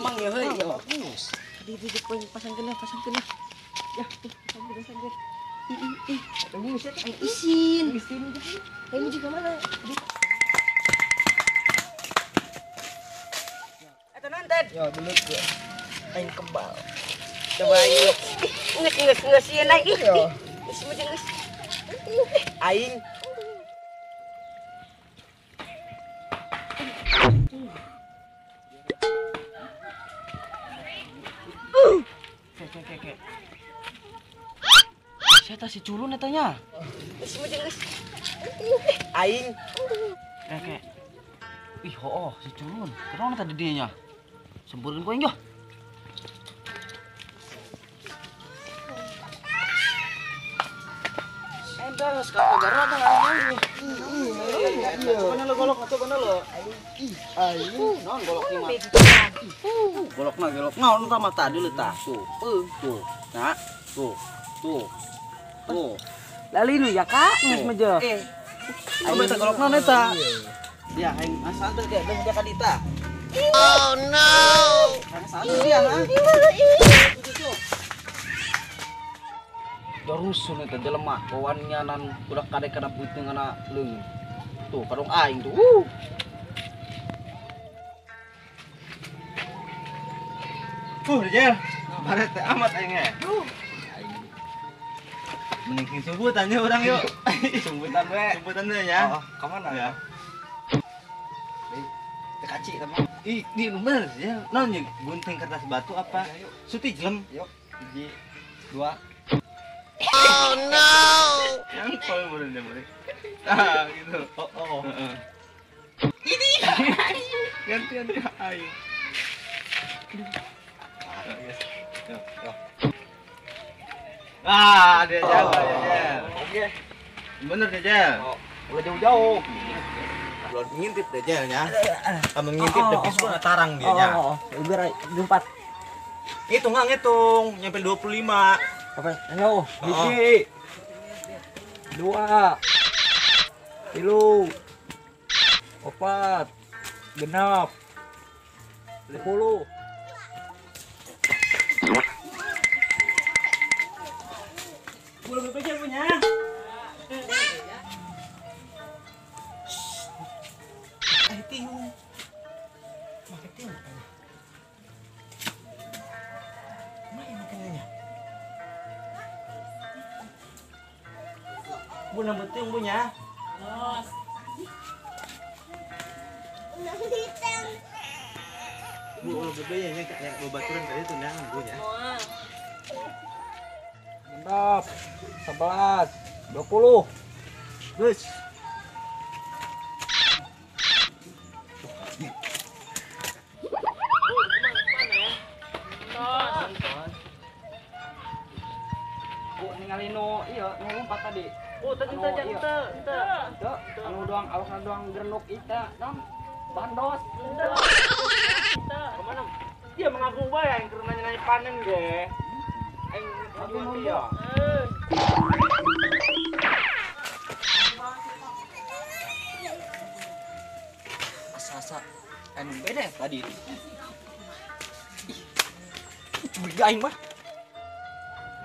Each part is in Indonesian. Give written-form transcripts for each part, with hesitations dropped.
emang ya heuy. Bagus. Di pasang kena. Ya, pasang kena. Ini bisa isin. Ini juga mana? Nonton. Ya dulu tuh. Aing kebal. Coba aing. Nges sieun aing. Geus mah geus. Aing. Kek. Saya si culun etanya. Geus mah geus. Aing. Kek. Ih, si culun. Kenapa tadi dia nya? Semburin ko inyo. Endas ka pagara na ayo. Kana lo golok ato kana lo. Ayo, non golok ni mah. Golok na on tama tadi le tah. Tuh. Nah, tuh. Lali nu ya Kak, geus mah je. Ayo ta golok na eta. Ya, aing asal teh ge deung ka dita. Oh no. Satu dia ha. Darusun eta jelema kawannya nan budak kadek kada puting kana leung. Tuh kadong aing tuh. Jel. Baret amat aing ge. Mending sumbutan ya urang yuk. Sumbutan we ya. Oh, ka mana ya? Kaci sama. Ih, di bener ya. Naon nya gunting kertas batu apa? Suti jelem. Yuk. 1 2. Oh no. Yang pol bener deh. Ah, gitu. Oh. Ini. Gantian dia ayo. Yuk. Dia jago ya. Oke. Bener deh, Jel. Udah jauh-jauh. Belum ngintip deh Jelnya. Kamu ngintip deh pisuh tarang dia nya. Biar 4. Ngitung, nyampe 25. Apa? Ayo, 1 2 3 4 genap 50. Belum berpikir punya. Tiung. Makan tiung. Mana makanannya? Bu nambah tiung punya. Bu ulah berbeda ya kayak bebaturan tadi tuh nangan punya. Mantap. 11 20. Terus. Ningali nu ieu nu lompat tadi. Oh, teu. Anu doang awakna doang gerenuk ita, non bandos. Kemana? Dia mengaku bae yang keur nanya panen ge. Aing ngaku dia. Asa-asa anu beda tadi. Curiga aing mah.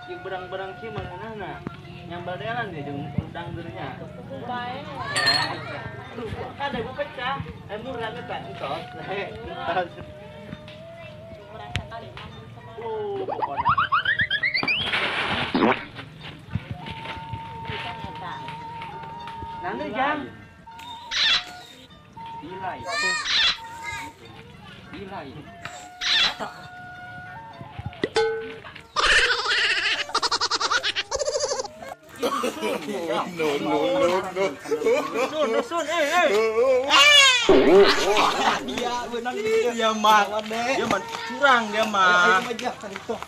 Yang berang-berang kieu manehna. Yang badean dia jeung udang geurnya. Bae. Aduh, kada gua pecah. Murah eta entos. Entos. Oh, pokona. Nanti jam. Bilai. Kata. No. Sun, Dia benar dia mah. Dia mah curang dia mah. Ayo aja tadi tuh.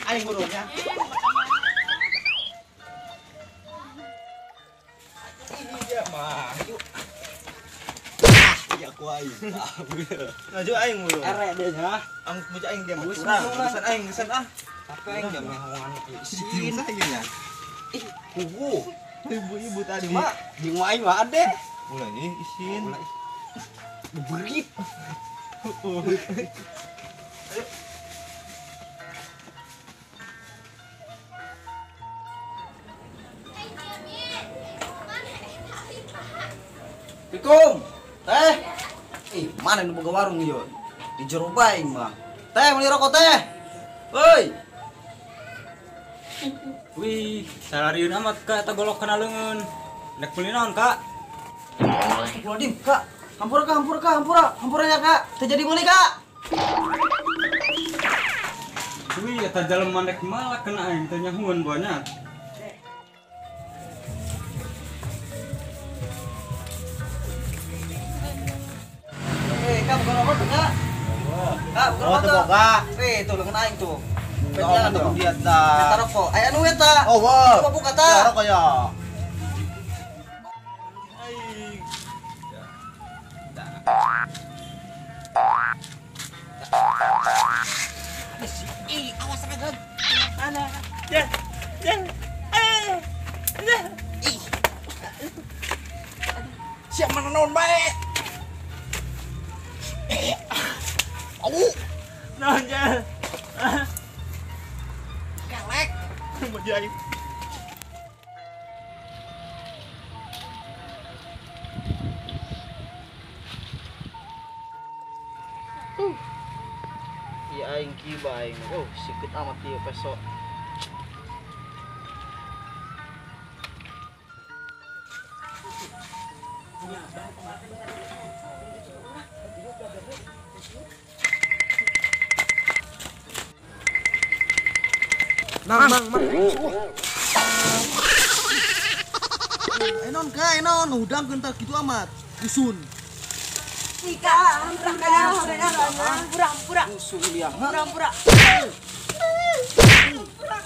Aing gurunya. Ini dia mah. Ya ku aing. Ngaju aing mulu. Ere dia nya. Ang muja aing dia mah curang. Gesan aing gesan ah. Tapi aing jam ngomong isin. Isin saja. Ih, kubu. Ibu-ibu tadi. Cuma jeung aing mah ade. Mulai isin. Berit. Ayo. Assalamualaikum. Teh. Ih, mana nu boga warung ieu? Di jero bae mah. Teh, meuli rokok teh. Heuy. Wih, salariun amat Kak eta golok kana leungeun. Nek meuli naon Kak? Astagfirullahaladzim, Kak. Hampura ya, Kak. Terjadi meuli, Kak. Wih, eta jelema nek malah kena aing teh nyahueun banyak. Kak, bukan rokok tuh, Kak. Kak, bukan Oh, rokok tuh tuh. boga. Tuh lengan aing tuh. Jangan tuh dia Eta ta. rokok. Aya anu eta. Oh, wow. Coba buka ta. Ya rokok ya. Ih, awas Kak. Siap mana naon bae. Au. Naon Jel? Kelek. Mau jadi. Iya aing kiba aing. Oh, sikit amat ieu peso. Mang. Enon ka, enon, udang gentar gitu amat. Dusun. Ika, pura-pura. Dusun dia. Pura-pura.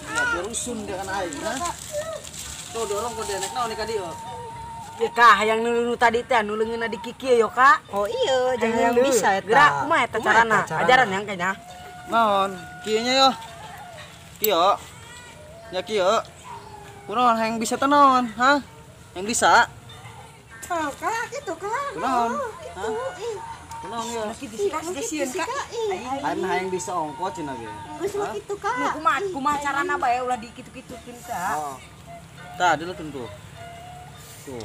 Ya berusun dia kan aing, ha. Tuh dorong ke denek naon nih ka dieu. Ya kah yang nu tadi teh nu leungeunna di kiki yo kak. Oh iya, jangan Ayo, bisa eta. Gerak kumaha eta carana? carana? Ajaran yang kayaknya. Naon? Kieu nya yo. Kieu. Ya kieu. Kunaon hayang bisa teh naon, ha? Yang bisa? Oh, kak, itu kak. Kunaon? Oh, Ha? Kunaon yo? Sieun kak. Hayang bisa ongko cenah ge. Geus mah kitu kak. Nu kumaha carana bae ulah dikitu-kitukeun kak. Oh. Tah, dileutun tuh. Tuh.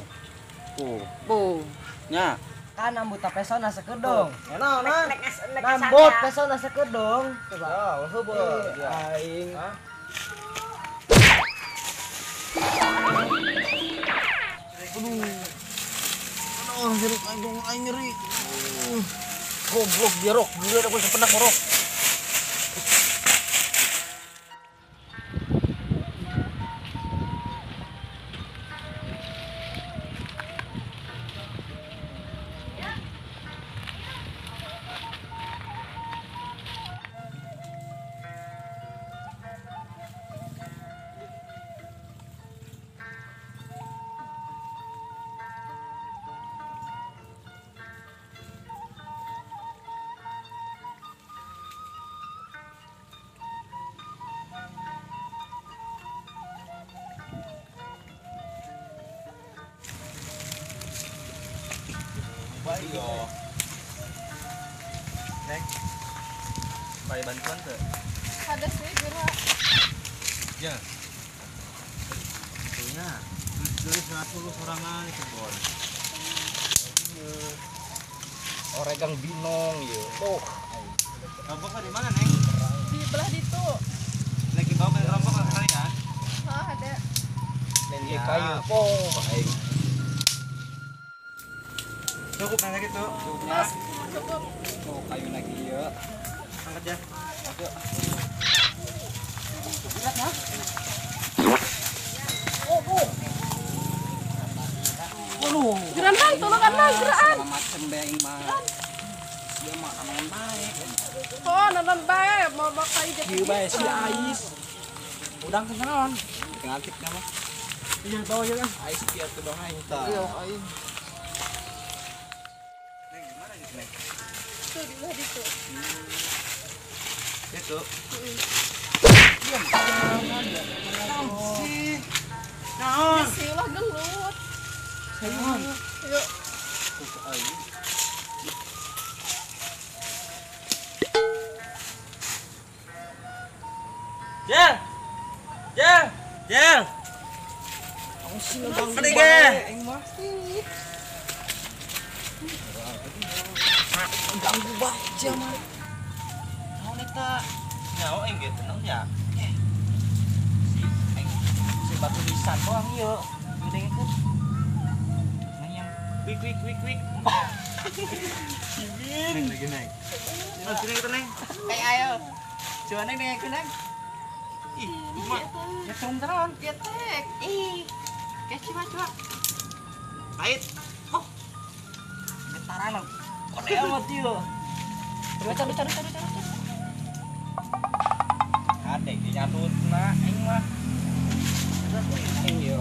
Tuh. Nya. Kan nambut pesona sakeudong. Naon, ha? Nek Nambut pesona sakeudong. Coba. Ya, heubeul. Aing. Oh, jeruk aing nyeri. Goblok dia rok, dulu ada gue pernah korok. Ayo. Neng. Bayi bantuan tuh. Ada sih gerak. Ya. Punya. Tulis 110 sorangan itu, Bon. Oregang binong ya. Tuh. Rampoknya di mana, Neng? Di belah ditu. Neng ke bawah rampok kan kalian? Hah, ada. Neng kayu po. Aing. Cukup nanya gitu. Cukupnya. Cukup. Oh, kayu lagi ya. Angkat ya. Geran bang, tolong kan bang, geran. Macem being mah. Dia mah aman baik. Oh, nonton bae, mau bakal jadi. Kieu bae si Ais. Udang teh naon? Ngantik nama. Iya, bawa aja kan. Ais kieu teh dong aing tah. Iya, aing. Tuh di belah ditu. Itu. Sih lah gelut. Yuk. Jel. Jel. Jel. Kali ge. Ganggu bae aja mah. Mau neta. Nyawa aing ge tenang ya. Si batu nisan doang ieu. Gede ikut. Nah yang wik. Neng lagi neng. Sini kita neng. Ayo. Coba neng neng. Ih, mak. Ya teron ketek. Ih. Coba. Pahit. Getaran lo. Kode amat ieu. Coba. Adek dinyatutna aing mah. Ayo.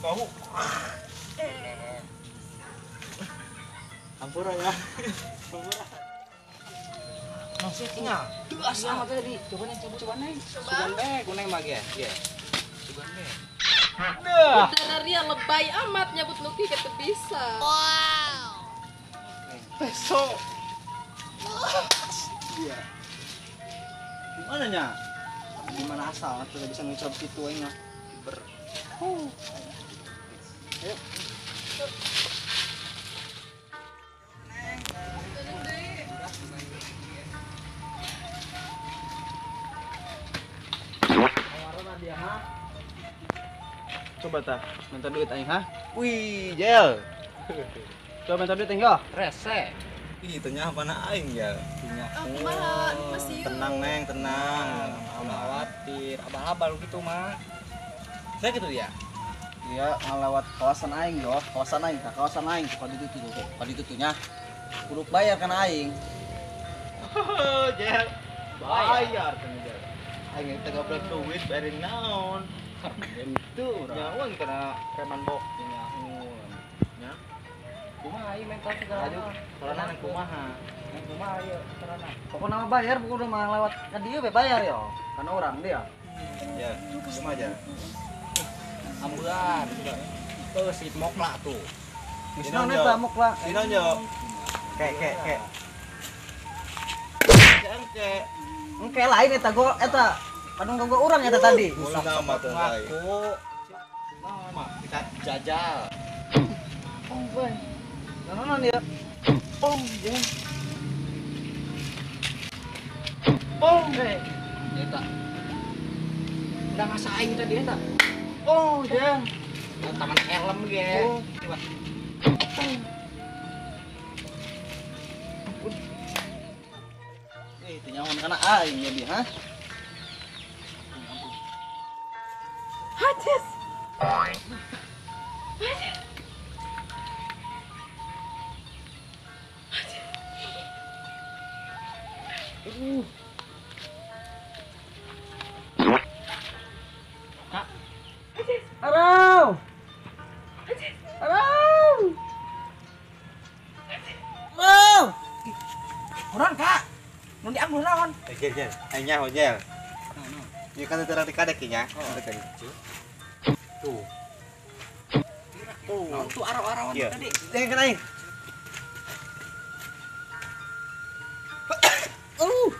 Bau. Ampura ya. Masih tinggal. Asa mah tadi. Coba neng. Sugan be, kuneng mah ge. Ge. Sugan be. Udara ria lebay amat nyabut Lucky gitu bisa. Peso. Iya. Gimana nya? Gimana asal tuh bisa ngucap gitu aing mah. Ayo. Coba tah, minta duit aing ha. Wih, Jel. Coba minta duit aing yo. Rese. Ih, tanya apa na aing ya? Kumaha masih Tenang neng, tenang. Abah khawatir. Abal-abal gitu mah. Saya gitu ya. Iya, ngelewat kawasan aing yo, kawasan aing, kalau itu tuh, kalau itu tuhnya. Kudu bayar kan aing. Jel. Bayar kan Jel. Aing teh goblok duit bayarin naon. Itu Nyawan kena preman bok nyawan. Nya. Kumaha ieu mental segala. Aduh, karena nang kumaha. Kumaha ieu karana. pokoknya mah bayar, pokoknya mah lewat ka dieu be bayar yo. Kan orang dia. Ya, cuma aja. Ambulan. Tuh si Mokla tuh. Geus naon eta mok lah. Dino nyo. Kek. Jangke. Engke lain eta go eta. Padahal gua urang eta tadi. Musuh nama tuh lain. Ngaku. Mah kita jajal. Oh, boy. Naon dia? Oh, jeung. Oh, be. Eta. Udah ngasain tadi eta. Oh, jeung. Taman helm ge. Oh. Itu nyawan kana aing jadi, ha? Hatis. Arau. Arau. Orang Kak. Nu diambil naon? Jel. Aing nyaho Jel. Ieu kan terang dikadek nya. Tuh. Naon tuh arau-arauan Iya. tadi. Jangan kan aing. Oh.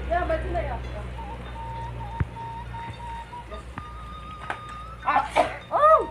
Ya baca ya. Oh.